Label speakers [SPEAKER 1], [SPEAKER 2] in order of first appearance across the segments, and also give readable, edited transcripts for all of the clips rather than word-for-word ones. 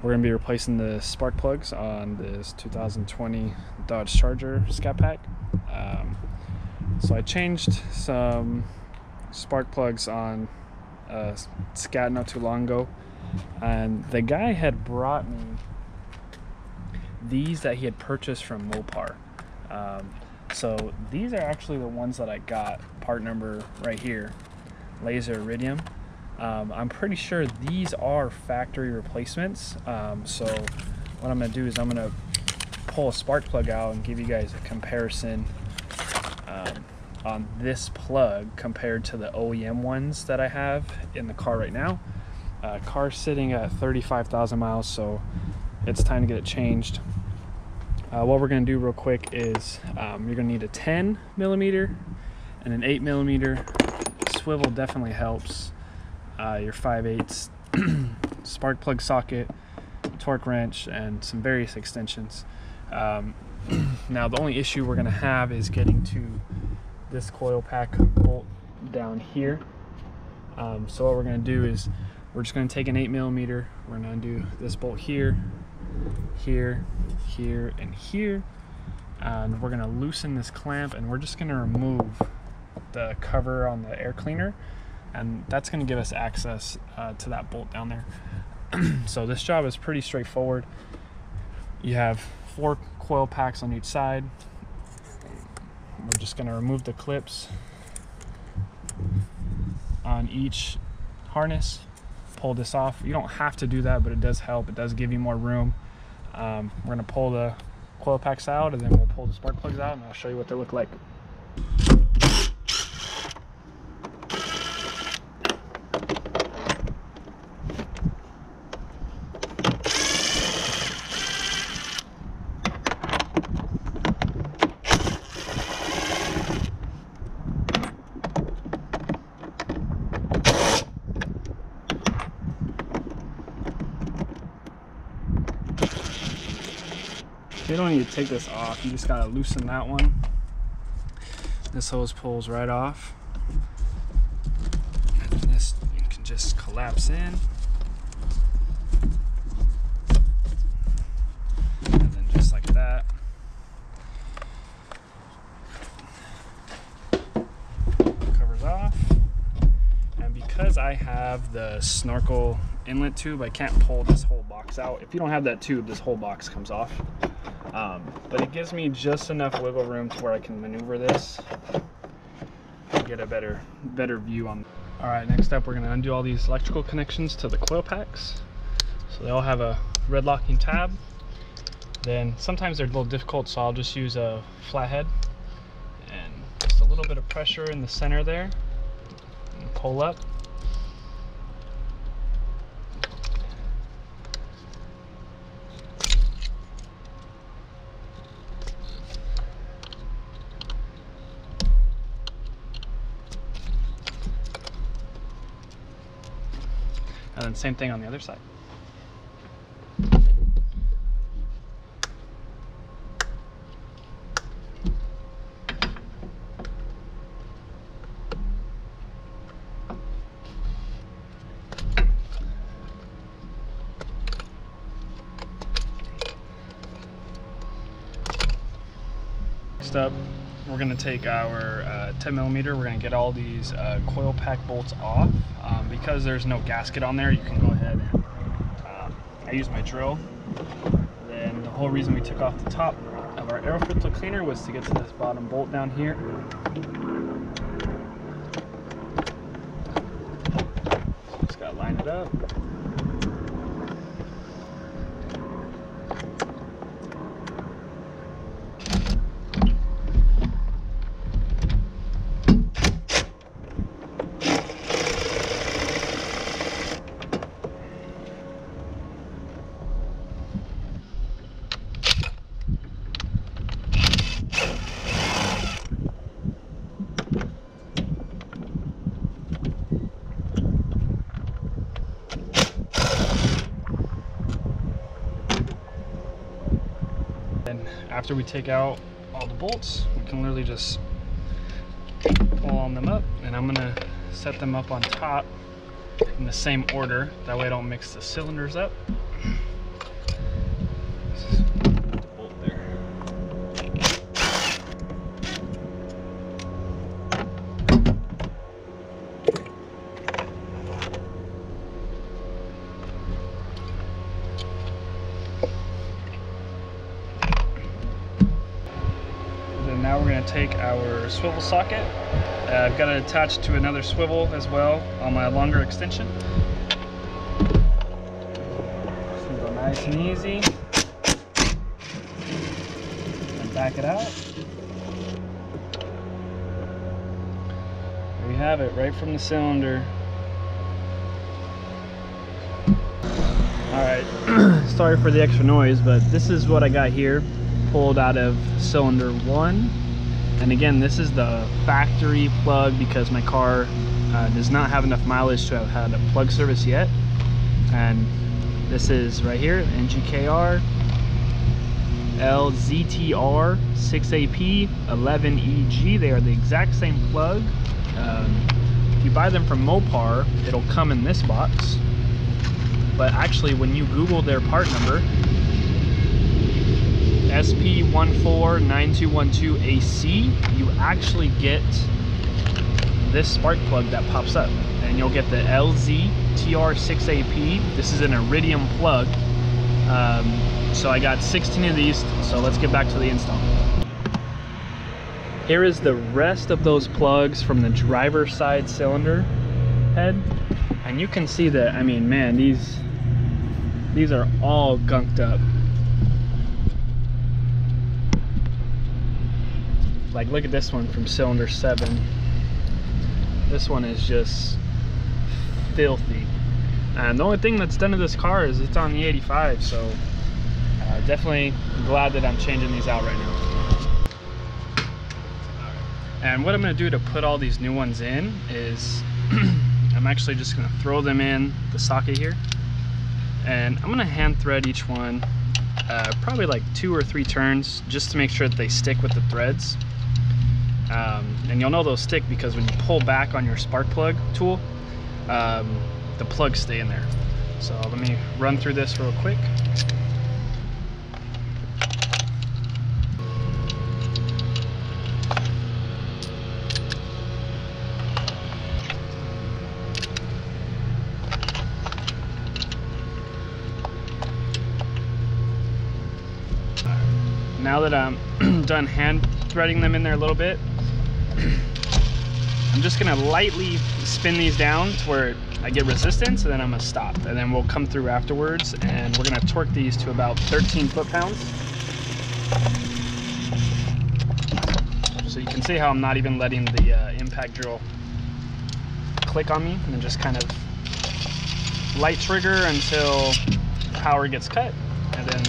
[SPEAKER 1] We're going to be replacing the spark plugs on this 2020 Dodge Charger Scat Pack. So I changed some spark plugs on Scat not too long ago, and the guy had brought me these that he had purchased from Mopar. So these are actually the ones that I got, part number right here, laser iridium. I'm pretty sure these are factory replacements. So what I'm going to do is I'm going to pull a spark plug out and give you guys a comparison on this plug compared to the OEM ones that I have in the car right now. Car's sitting at 35,000 miles, so it's time to get it changed. What we're going to do real quick is you're going to need a 10 millimeter and an 8 millimeter. Swivel definitely helps. Your 5/8 spark plug socket, torque wrench, and some various extensions. Now the only issue we're going to have is getting to this coil pack bolt down here. So what we're going to do is we're just going to take an 8 millimeter. We're going to undo this bolt here, here, here, and here, and we're going to loosen this clamp, and we're just going to remove the cover on the air cleaner, and that's going to give us access to that bolt down there. So this job is pretty straightforward. You have 4 coil packs on each side. We're just going to remove the clips on each harness, pull this off. You don't have to do that, but it does help. It does give you more room. We're going to pull the coil packs out, and then we'll pull the spark plugs out, and I'll show you what they look like. You don't need to take this off, you just gotta loosen that one. This hose pulls right off, and then this you can just collapse in, and then just like that. Covers off, and because I have the snorkel inlet tube, I can't pull this whole box out. If you don't have that tube, this whole box comes off. But it gives me just enough wiggle room to where I can maneuver this and get a better view on. All right, next up we're going to undo all these electrical connections to the coil packs. So they all have a red locking tab. Then sometimes they're a little difficult, so I'll just use a flathead and just a little bit of pressure in the center there and pull up. And then same thing on the other side. Next up, we're going to take our 10 millimeter. We're going to get all these coil pack bolts off. Because there's no gasket on there, you can go ahead and I use my drill. Then the whole reason we took off the top of our air filter cleaner was to get to this bottom bolt down here. So just gotta line it up. After we take out all the bolts, we can literally just pull on them up, and I'm gonna set them up on top in the same order. That way I don't mix the cylinders up. Bolt there. Now we're going to take our swivel socket. I've got it attached to another swivel as well on my longer extension. Just gonna go nice and easy. And back it out. There you have it, right from the cylinder. Alright, sorry for the extra noise, but this is what I got here. Pulled out of cylinder 1, and again, this is the factory plug because my car does not have enough mileage to have had a plug service yet. And this is right here, NGKR LZTR 6AP 11EG. They are the exact same plug. If you buy them from Mopar, it'll come in this box, but actually when you Google their part number, SP149212AC, you actually get this spark plug that pops up, and you'll get the LZTR6AP. This is an iridium plug. So I got 16 of these, so let's get back to the install. Here is the rest of those plugs from the driver's side cylinder head, and you can see that, I mean, man, these are all gunked up. Like, look at this one from cylinder 7. This one is just filthy. And the only thing that's done to this car is it's on the 85, so definitely glad that I'm changing these out right now. And what I'm going to do to put all these new ones in is I'm actually just going to throw them in the socket here, and I'm going to hand thread each one probably like 2 or 3 turns just to make sure that they stick with the threads. And you'll know they'll stick because when you pull back on your spark plug tool, the plugs stay in there. So let me run through this real quick. Now that I'm done hand threading them in there a little bit, I'm just gonna lightly spin these down to where I get resistance, and then I'm gonna stop, and then we'll come through afterwards, and we're gonna torque these to about 13 foot-pounds. So you can see how I'm not even letting the impact drill click on me, and then just kind of light trigger until power gets cut, and then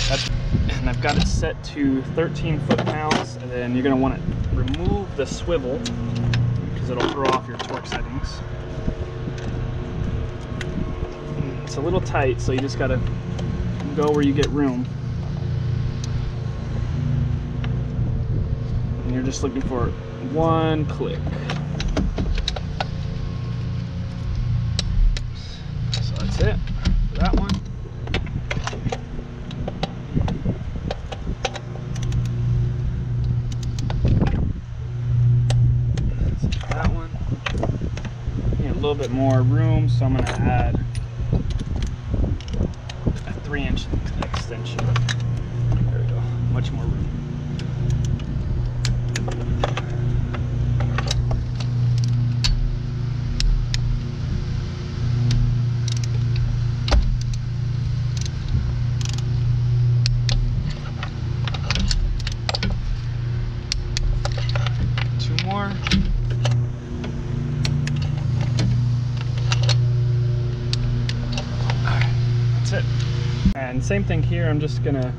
[SPEAKER 1] that's. And I've got it set to 13 foot-pounds, and then you're going to want to remove the swivel because it'll throw off your torque settings. It's a little tight, so you just got to go where you get room. And you're just looking for one click. So that's it for that one. A little bit more room, so I'm going to add a 3-inch extension. There we go, much more room. Two more. And same thing here, I'm just gonna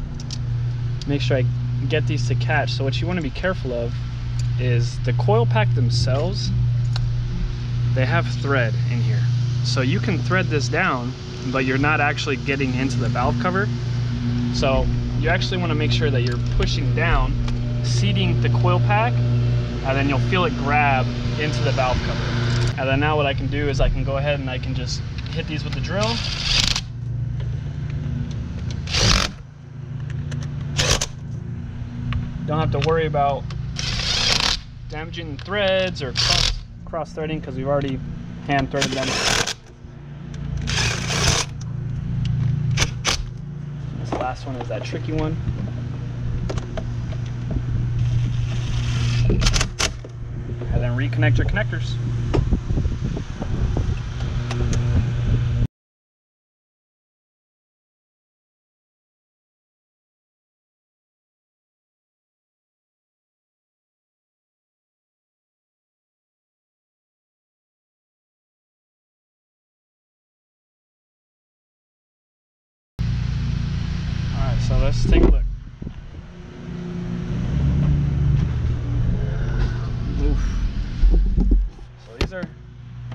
[SPEAKER 1] make sure I get these to catch. So what you want to be careful of is the coil pack themselves, they have thread in here. So you can thread this down, but you're not actually getting into the valve cover. So you actually want to make sure that you're pushing down, seating the coil pack, and then you'll feel it grab into the valve cover. And then now what I can do is I can go ahead and I can just hit these with the drill. Don't have to worry about damaging threads or cross threading because we've already hand threaded them. This last one is that tricky one. And then reconnect your connectors. Alright, so let's take a look.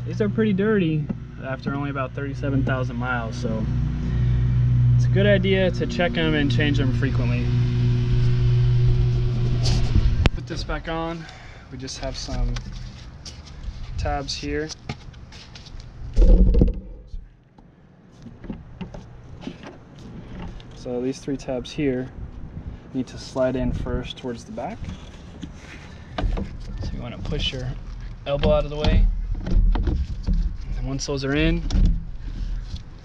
[SPEAKER 1] These are pretty dirty after only about 37,000 miles, so it's a good idea to check them and change them frequently. Put this back on. We just have some tabs here. So these 3 tabs here need to slide in first towards the back. So you want to push your elbow out of the way. And once those are in,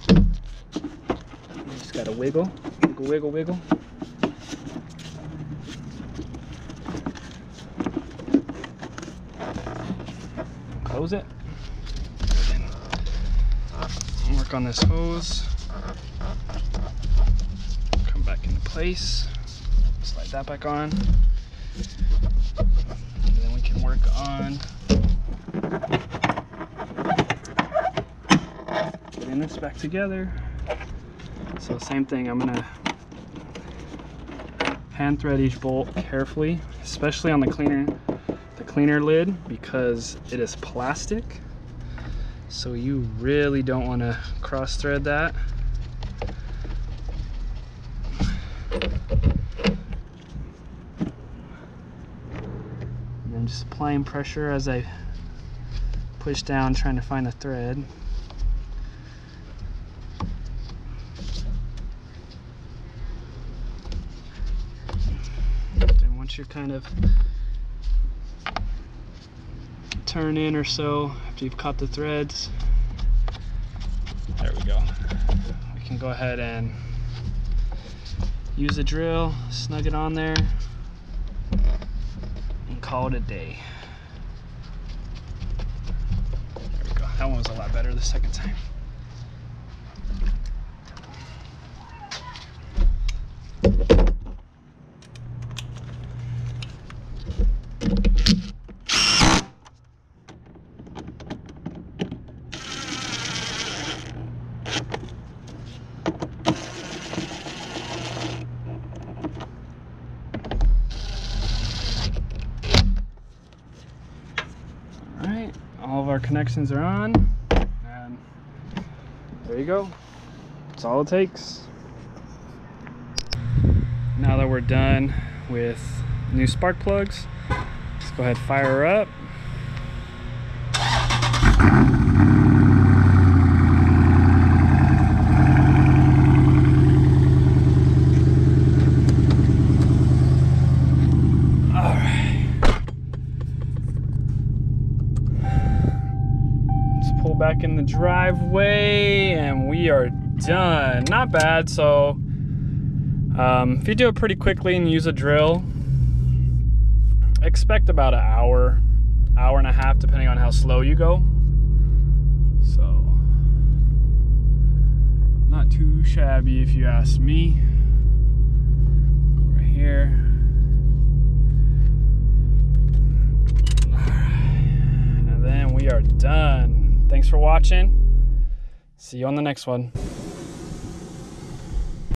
[SPEAKER 1] you just gotta wiggle, wiggle, wiggle, wiggle. Close it. And work on this hose. Come back into place. Slide that back on. And then we can work on getting this back together. So same thing, I'm gonna hand thread each bolt carefully, especially on the cleaner lid, because it is plastic. So you really don't want to cross thread that. And then just applying pressure as I push down, trying to find the thread. And once you're kind of turn in or so after you've caught the threads, there we go. We can go ahead and use a drill, snug it on there, and call it a day. There we go. That one was a lot better the second time. Alright, all of our connections are on, and there you go. That's all it takes. Now that we're done with new spark plugs, let's go ahead and fire her up. Back in the driveway, and we are done. Not bad. So if you do it pretty quickly and use a drill, expect about an hour and a half, depending on how slow you go. So not too shabby if you ask me. Right here. And then we are done. Thanks for watching. See you on the next one.